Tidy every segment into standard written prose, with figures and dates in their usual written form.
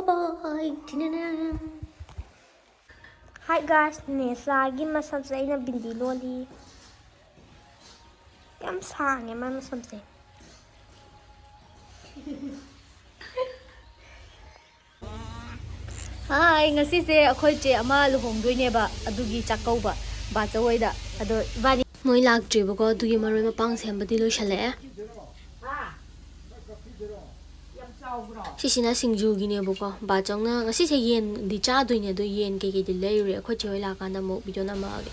bye. Hi guys, Nesa masam sa ina bindi loli. Yam sang yam masam sa. Hi, ngasise akhoi che ama luhongdoineba adugi chakauba ba chawoida ado ibani moi laktribo ko adugi maroi mapang sembadi loisale sisina singjuginebo ko ba chongna ngasise yen di chadoine do yen ke di leire akhoi che hoi lakanda mo video na mage.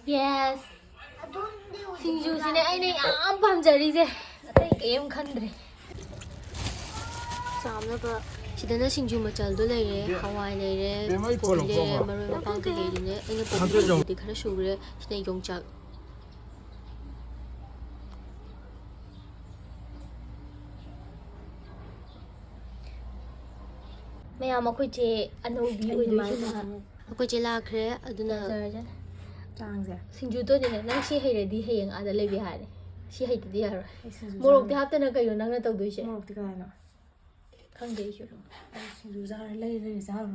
Yes, singju sine aine yam pamjari je atai em khandre Samnaba sidana singju machaldo leire hawai leire kopi leire maroi mapang ke leire aina popi di khara sugre sine yongchak mayam akhoi che anobi oidoi akhoi che lakhre aduna changse singju to ne nang si heiredi heyeng ada lebi hare si heitidi haro morok de haptana kayo nang na tawdoi se morok de kaino khangde isu singju jar lei jar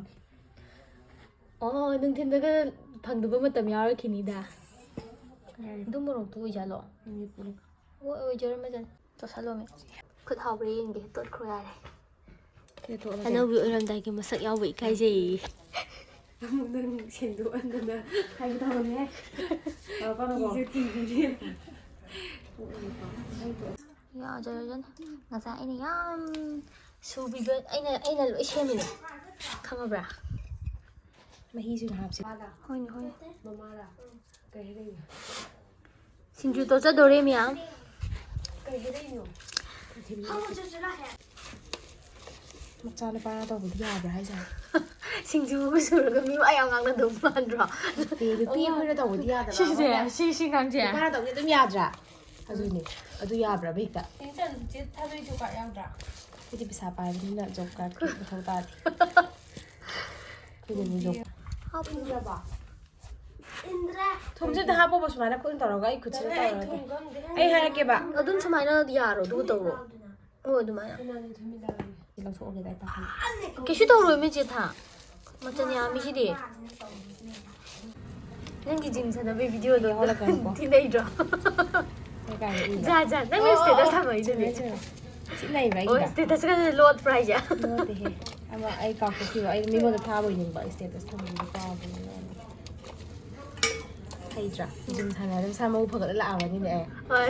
oh nung thindaga phangduba matam yara khini da du morok tu ijalo ni puluk oi jor ma jan to salome khut hawre yenge tot khro yare anobi oiramdai ki masak yawi kai je nang sendu andana kai tawne ba ba isu tv ya jan ngasa ini yam subiga aina loi semine khangabra mahi su hapsi hoini mamara kai hedei singju to cha dore miang kai hedei no hawo chu chu la he macana pa to budi ya bra haisa singju bu su ga mi ayang ngang na dum man dra pi hoi na to budi ya da si ngang je pa to dum ya dra adu ya bra bikta tinjan je thabei chu ka yang dra Jadi bisa pagi nak job kaki betul tadi. Kau jadi job. Apa Indra ba? Indra. Thum je dah apa bos mana kau tahu gak ikut cerita orang. Hari ke ba? Adun semaina dia ro, dua tahu. Oh, dua mana? Langsung orang dah tahu. Kesu tahu me je tha. Macam ni ami sih deh. Nanti gym sana be video do. Tidak itu. Jangan, nanti mesti dah sama itu ni. Này vậy oh, status ka load price ya load he ama ai ka ko ki ai mi mo da tha bo yin ba status tha mi ka bo hay tra jin thana dam sa mo phagat la awa ni ne oi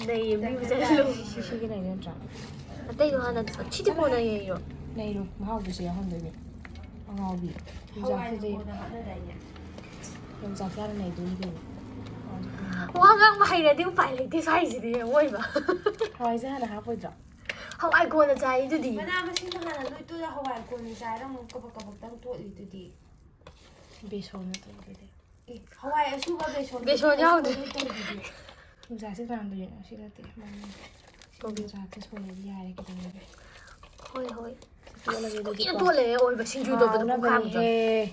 nei mi bu ja lu shi ki nei tra atai do hana chi ti bo na ye yo nei ro ma ha bu se ya hon de ni ang bi ja ki de yong ja ka nei du ni Wah ngang mahai na di upai le di sai si di oi ba hawai ja na ha poi ja hawai ko na jai du di mana ma sin na lui tu da hawai ko ni jai rang ka ba tang to li du di beson na to di e hawai asu ba beson yaw di tu ja se kan du si la te man ko bi ja ke so ni ya re ki ni hoi hoi ki to le oi ba sin ju do ba na ba he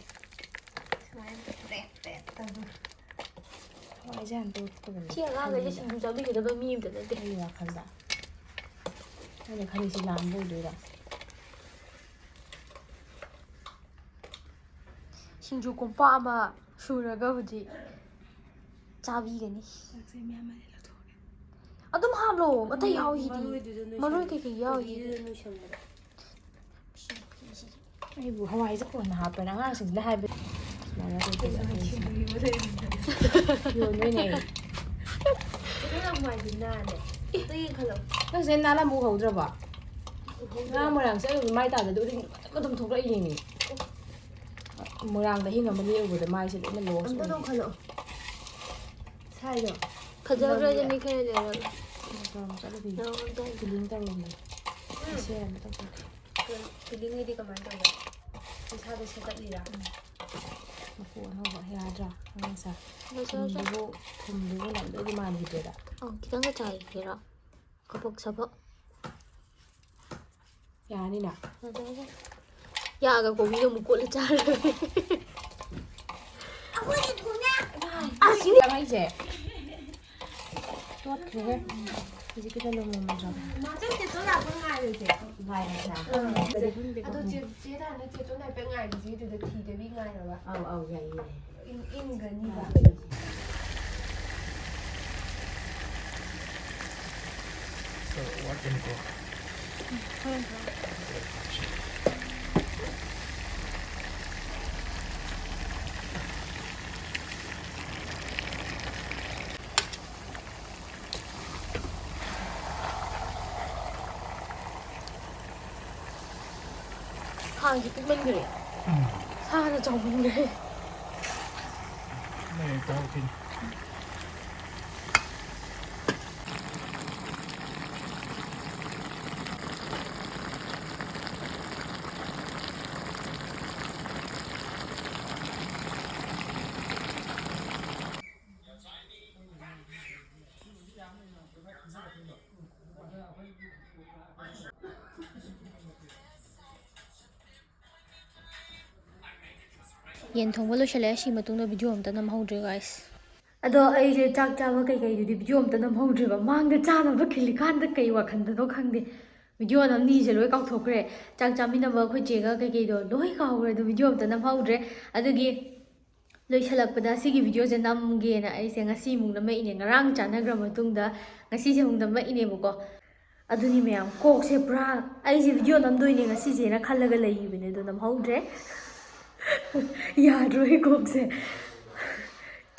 Ajan tu tu kan. Cia lah kerja singgu jadi kita bermim tu tu. Iya kan dah. Ada kali si lambu tu dah. Singgu kompa ama suraga huji. Cabi kan ni. Adum hamlo, mata yau hidi. Maroi ke yau hidi. Ibu Hawaii sekon apa nang asing lah habis. Mana tu Yun này. Cái là ngoài Việt Nam này. Tuy không. Nó sẽ na là mua hầu rồi bà. Nga một lần sẽ mai tao để tụi mình có thùng thùng lại gì nhỉ? Một lần để hình là mình yêu của mai sẽ để mình lố. Anh có đâu không? Sai rồi. Thật ra rồi nên cái này là. Không chắc là gì. Cái link tao luôn này. Xe làm tao. Cái link này đi cầm anh tao rồi. Cái sao để sẽ tắt đi ra. Phụ nó gọi ra ra không sao không đúng làm đỡ đi màn gì vậy đó kita nggak cari kira kapok sabo ya ni nak ya agak kau video muka le cari aku ni punya sini apa aja ꯆꯣꯠꯈ꯭ꯔꯦꯍꯦ ꯍꯧꯖꯤꯛꯀꯤꯗ ꯂꯨꯝꯃꯝꯗ꯭ꯔꯣ ꯆꯦꯇꯣꯟ ꯂꯥꯛꯄ ꯉꯥꯏꯔꯁꯦ ꯉꯥꯏꯔꯁꯦ ꯑꯗꯣ ꯆꯦ ꯇꯥꯅ ꯆꯦꯇꯣꯟ ꯍꯥꯏꯐꯦꯠ ꯉꯥꯏꯕꯁꯦ ꯑꯗꯨꯗ ꯊꯤꯗꯕꯤ ꯉꯥꯏꯔꯕ ꯑꯧ ꯌꯥꯏꯌꯦ ꯏꯪꯒꯅꯤꯕ ꯋꯥꯠꯀꯅꯤꯀꯣ ꯍꯣꯔꯦꯟ ꯈꯥꯡꯁꯦ ꯄꯤꯛꯃꯟꯈ꯭ꯔꯦ ꯁꯥꯅ ꯆꯥꯎꯃꯟꯈ꯭ꯔꯦ ꯇꯧꯈꯤꯅꯤ ꯌꯦꯟ ꯊꯣꯡꯕ ꯂꯣꯏꯁꯤꯜꯂꯦ ꯁꯤ ꯃꯇꯨꯡꯗ ꯚꯤꯗꯤꯑꯣ ꯑꯝꯇ ꯅꯝꯍꯧꯗ꯭ꯔꯦ ꯒꯥꯏꯁ ꯑꯗꯣ ꯑꯩꯁꯦ ꯆꯥꯛ ꯆꯥꯕ ꯀꯩꯀꯩꯗꯨꯗꯤ ꯚꯤꯗꯤꯑꯣ ꯑꯝꯇ ꯅꯝꯍꯧꯗ꯭ꯔꯦꯕ ꯃꯥꯡꯗ ꯆꯥꯅꯕ ꯈꯤꯜꯂꯤꯀꯥꯟꯗ ꯀꯩ ꯋꯥꯈꯟꯗꯅꯣ ꯈꯪꯗꯦ ꯚꯤꯗꯤꯑꯣ ꯅꯝꯅꯤꯁꯦ ꯂꯣꯏ ꯀꯥꯎꯊꯣꯛꯈ꯭ꯔꯦ ꯆꯥꯛ ꯆꯥꯃꯤꯟꯅꯕ ꯑꯩꯈꯣꯏ ꯆꯦꯒ ꯀꯩꯀꯩꯗꯣ ꯂꯣꯏ ꯀꯥꯎꯈ꯭ꯔꯦ ꯑꯗꯣ ꯚꯤꯗꯤꯑꯣ ꯑꯝꯇ ꯅꯝꯍꯧꯗ꯭ರೆ ꯑꯗꯨꯒꯤ ꯂꯣꯏꯁꯤꯜꯂꯛꯄꯗ ꯁꯤꯒꯤ ꯚꯤꯗꯤꯑꯣꯁꯦ ꯅꯝꯒꯦꯅ ꯑꯩꯁꯦ ꯉꯁꯤꯃꯨꯛ ꯅꯝꯃꯛꯏꯅꯦ ꯉꯔꯥꯡ ꯆꯥꯟꯅꯈ꯭ꯔ ꯃꯇꯨꯡꯗ ꯉꯁꯤꯁꯦ ꯑꯃꯨꯛ ꯅꯝꯃꯛꯏꯅꯦꯕꯀꯣ ꯑꯗꯨꯅꯤ ꯃꯌꯥꯝ ꯀꯣꯛꯁꯦ ꯄꯨꯔꯥ ꯑꯩꯁꯦ ꯚꯤꯗꯤꯑꯣ ꯅꯝꯗꯣꯏꯅꯦ ꯉꯁꯤꯁꯦꯅ ꯈꯜꯂꯒ ꯂꯩꯈꯤꯕꯅꯦ ꯑꯗꯣ ꯅꯝꯍꯧꯗ꯭ꯔꯦ ꯌꯥꯗ꯭ꯔꯣꯏ ꯀꯣꯛꯁꯦ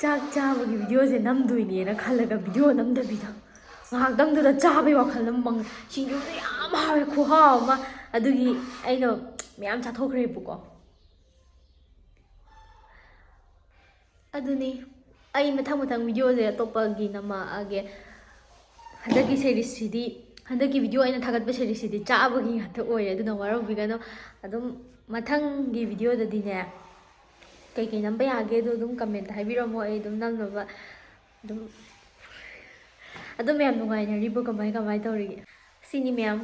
ꯆꯥꯛ ꯆꯥꯕꯒꯤ ꯚꯤꯗꯤꯑꯣꯁꯦ ꯅꯝꯗꯣꯏꯅꯦꯅ ꯈꯜꯂꯒ ꯚꯤꯗꯤꯑꯣ ꯅꯝꯗꯕꯤꯗ ꯉꯥꯏꯍꯥꯛꯇꯪꯗꯨꯗ ꯆꯥꯕꯒꯤ ꯋꯥꯈꯜ ꯑꯃ ꯁꯤꯡꯖꯨꯁꯦ ꯌꯥꯝ ꯍꯥꯎꯋꯦ ꯈꯨꯍꯥꯎ ꯑꯃ ꯑꯗꯨꯒꯤ ꯑꯩꯅ ꯃꯌꯥꯝ ꯆꯥꯊꯣꯛꯈ꯭ꯔꯦꯕꯀꯣ ꯑꯗꯨꯅꯤ ꯑꯩ ꯃꯊꯪ ꯚꯤꯗꯤꯑꯣꯁꯦ ꯑꯇꯣꯞꯄꯒꯤ ꯅꯝꯃꯛꯑꯒꯦ ꯍꯟꯗꯛꯀꯤ ꯁꯦꯔꯤꯁꯁꯤꯗꯤ ꯍꯟꯗꯛꯀꯤ ꯚꯤꯗꯤꯑꯣ ꯑꯩꯅ ꯊꯥꯒꯠꯄ ꯁꯦꯔꯤꯁꯁꯤꯗꯤ ꯆꯥꯕꯒꯤ ꯉꯥꯛꯇ ꯑꯣꯏꯔꯦ ꯑꯗꯨꯅ ꯋꯥꯔꯧꯕꯤꯒꯅꯨ ꯑꯗꯨꯝ ꯃꯊꯪꯒꯤ ꯚꯤꯗꯤꯑꯣꯗꯗꯤꯅꯦ ꯀꯩꯀꯩ ꯅꯝꯕ ꯌꯥꯒꯦꯗꯣ ꯑꯗꯨꯝ ꯀꯃꯦꯟꯇ ꯍꯥꯏꯕꯤꯔꯝꯃꯣ ꯑꯩ ꯑꯗꯨꯝ ꯅꯝꯅꯕ ꯑꯗꯨꯝ ꯌꯥꯝ ꯅꯨꯡꯉꯥꯏꯅꯔꯤꯕꯣ ꯀꯃꯥꯏ ꯇꯧꯔꯤꯒꯦ ꯁꯤꯅꯤ ꯃꯌꯥꯝ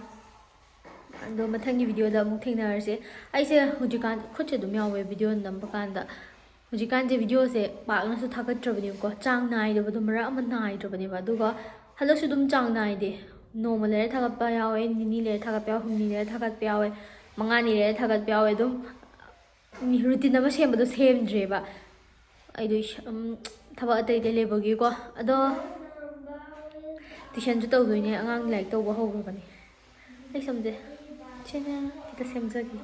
ꯑꯗꯣ ꯃꯊꯪꯒꯤ ꯚꯤꯗꯤꯑꯣꯗ ꯑꯃꯨꯛ ꯊꯦꯡꯅꯔꯁꯦ ꯑꯩꯁꯦ ꯍꯧꯖꯤꯛꯀꯥꯟ ꯈꯨꯠꯁꯦ ꯑꯗꯨꯝ ꯌꯥꯎꯋꯦ ꯚꯤꯗꯤꯑꯣ ꯅꯝꯕ ꯀꯥꯟꯗ ꯍꯧꯖꯤꯛꯀꯥꯟꯁꯦ ꯚꯤꯗꯤꯑꯣꯁꯦ ꯄꯥꯛꯅꯁꯨ ꯊꯥꯒꯠꯇ꯭ꯔꯕꯅꯦꯕꯀꯣ ꯆꯥꯡ ꯅꯥꯏꯗꯕꯗꯣ ꯃꯔꯛ ꯑꯃ ꯅꯥꯏꯗ꯭ꯔꯕꯅꯦꯕ ꯑꯗꯨꯒ ꯍꯟꯗꯛꯁꯨ ꯑꯗꯨꯝ ꯆꯥꯡ ナꯏꯗꯦ ꯅꯣꯡꯃ ꯂꯩꯔ ꯊꯥꯒꯠꯄ ꯌꯥꯎꯋꯦ ꯅꯤꯅꯤ ꯂꯩꯔ ꯊꯥꯒꯠꯄ ꯌꯥꯎꯋꯦ ꯍꯨꯝꯅꯤ ꯂꯩꯔ ꯊꯥꯒꯠꯄ ꯌꯥꯎꯋꯦ 5ꯅꯤ ꯂꯩꯔ ꯊꯥꯒꯠꯄ ꯌꯥꯎꯋꯦ ꯑꯗꯨꯝ ꯔꯨꯇꯤꯟ ꯑꯃ ꯁꯦꯝꯕꯗꯣ ꯁꯦꯝꯗ꯭ꯔꯦꯕ ꯑꯩꯗꯣ ꯊꯕꯛ ꯑꯇꯩ ꯂꯩꯕꯒꯤꯀꯣ ꯑꯗꯣ ꯇꯨꯏꯁꯟꯁꯨ ꯇꯧꯗꯣꯏꯅꯦ ꯑꯉꯥꯡ ꯂꯥꯏꯔꯤꯛ ꯇꯧꯕ ꯍꯧꯈ꯭ꯔꯕꯅꯦ ꯑꯩ ꯁꯝꯁꯦ ꯈꯤꯇ ꯁꯦꯝꯖꯒꯦ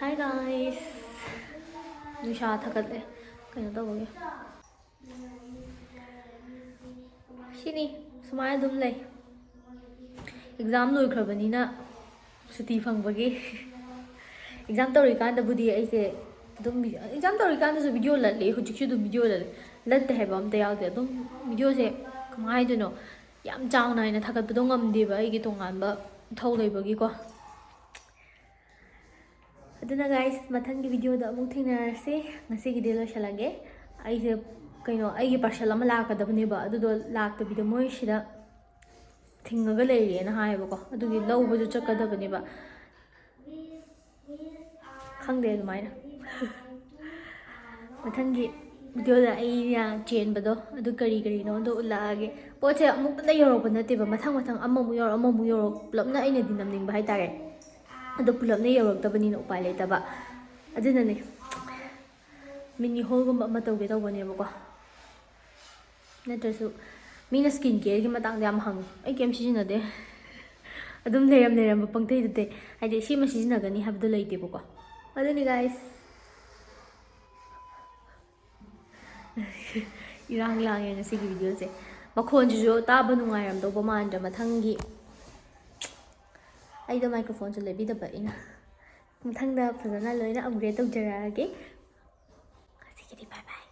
ꯍꯥꯏ ꯒꯥꯏꯁ ꯅꯨꯡꯁꯥ ꯊꯥꯒꯠꯂꯦ ꯀꯩꯅꯣ ꯇꯧꯕꯒꯤ ꯁꯤꯅꯤ ꯁꯨꯃꯥꯏꯅ ꯑꯗꯨꯝ ꯂꯩ ꯑꯦꯛꯖꯥꯝ ꯂꯣꯏꯈ꯭ꯔꯕꯅꯤꯅ ꯁꯨꯇꯤ ꯐꯪꯕꯒꯤ ꯑꯦꯛꯖꯥꯝ ꯇꯧꯔꯤꯀꯥꯟꯗꯕꯨꯗꯤ ꯑꯩꯁꯦ ꯑꯗꯨꯝ ꯑꯦꯛꯖꯥꯝ ꯇꯧꯔꯤꯀꯥꯟꯗꯁꯨ ꯚꯤꯗꯤꯑꯣ ꯂꯠꯂꯦ ꯍꯧꯖꯤꯛꯁꯨ ꯑꯗꯨꯝ ꯚꯤꯗꯤꯑꯣ ꯂꯠꯇꯦ ꯍꯥꯏꯕ ꯑꯝꯇ ꯌꯥꯎꯗꯦ ꯑꯗꯨꯝ ꯚꯤꯗꯤꯑꯣꯁꯦ ꯀꯃꯥꯏ ꯍꯥꯏꯗꯣꯏꯅꯣ ꯌꯥꯝ ꯆꯥꯡ ꯅꯥꯏꯅ ꯊꯥꯒꯠꯄꯗꯣ ꯉꯝꯗꯦꯕ ꯑꯩꯒꯤ ꯇꯣꯉꯥꯟꯕ ꯏꯊꯧ ꯂꯩꯕꯒꯤꯀꯣ ꯑꯗꯨꯅ ꯒꯥꯏꯁ ꯃꯊꯪꯒꯤ ꯚꯤꯗꯤꯑꯣꯗ ꯑꯃꯨꯛ ꯊꯦꯡꯅꯔꯁꯤ ꯉꯁꯤꯒꯤꯗꯤ ꯂꯣꯏꯁꯤꯜꯂꯒꯦ ꯑꯩꯁꯦ ꯑꯩꯒꯤ ꯄꯥꯔꯁꯦꯜ ꯑꯃ ꯂꯥꯛꯀꯗꯕꯅꯦꯕ ꯑꯗꯨꯗꯣ ꯂꯥꯛꯇꯕꯤꯗ ꯃꯣꯏ ꯁꯤꯗ ꯊꯤꯡꯉꯒ ꯂꯩꯔꯦꯅ ꯍꯥꯏꯌꯦꯕꯀꯣ ꯑꯗꯨꯒꯤ ꯂꯧꯕꯁꯨ ꯆꯠꯀꯗꯕꯅꯦꯕ ꯈꯪꯗꯦ ꯑꯗꯨꯃꯥꯏꯅ ꯃꯊꯪꯒꯤ ꯚꯤꯗꯤꯑꯣꯗ ꯑꯩꯅ ꯆꯦꯟꯕꯗꯣ ꯑꯗꯨ ꯀꯔꯤꯅꯣꯗꯣ ꯎꯠꯂꯛꯑꯒꯦ ꯄꯣꯠꯁꯦ ꯑꯃꯨꯛꯇꯗ ꯌꯧꯔꯛꯄ ꯅꯠꯇꯦꯕ ꯃꯊꯪ ꯑꯃꯃꯨꯛ ꯌꯧꯔꯛ ꯄꯨꯂꯞꯅ ꯑꯩꯅꯗꯤ ꯅꯝꯅꯤꯡꯕ ꯍꯥꯏꯇꯥꯔꯦ ꯑꯗꯣ ꯄꯨꯂꯞꯅ ꯌꯧꯔꯛꯇꯕꯅꯤꯅ ꯎꯄꯥꯏ ꯂꯩꯇꯕ ꯑꯗꯨꯅꯅꯦ ꯃꯤꯅꯤ ꯍꯣꯜꯒꯨꯝꯕ ꯑꯃ ꯇꯧꯒꯦ ꯇꯧꯕꯅꯦꯕꯀꯣ ꯅꯠꯇ꯭ꯔꯁꯨ ꯃꯤꯅ ꯁ꯭ꯀꯤꯟ ꯀꯦꯌꯔꯒꯤ ꯃꯇꯥꯡꯗ ꯌꯥꯝ ꯍꯪꯉꯦ ꯑꯩ ꯀꯩꯝ ꯁꯤꯖꯤꯟꯅꯗꯦ ꯑꯗꯨꯝ ꯂꯩꯔꯝꯕ ꯄꯪꯇꯩꯗꯨꯗꯩ ꯍꯥꯏꯗꯤ ꯁꯤꯃ ꯁꯤꯖꯤꯟꯅꯒꯅꯤ ꯍꯥꯏꯕꯗꯣ ꯂꯩꯇꯦꯕꯀꯣ ꯑꯗꯨꯅꯤ ꯒꯥꯏꯁ ꯏꯔꯥꯡ ꯂꯥꯡꯉꯦ ꯉꯁꯤꯒꯤ ꯚꯤꯗꯤꯑꯣꯁꯦ ꯃꯈꯣꯟꯁꯤꯁꯨ ꯇꯥꯕ ꯅꯨꯡꯉꯥꯏꯔꯝꯗꯧꯕ ꯃꯥꯟꯗ꯭ꯔꯦ ꯃꯊꯪꯒꯤ ꯑꯩꯗꯣ ꯃꯥꯏꯀ꯭ꯔꯣꯐꯣꯟꯁꯨ ꯂꯩꯕꯤꯗꯕ ꯑꯩꯅ ꯃꯊꯪꯗ ꯐꯖꯅ ꯂꯣꯏꯅ ꯑꯞꯒ꯭ꯔꯦꯗ ꯇꯧꯖꯔꯛꯑꯒꯦ ꯉꯁꯤꯒꯤꯗꯤ ꯕꯥꯏ ꯕꯥꯏ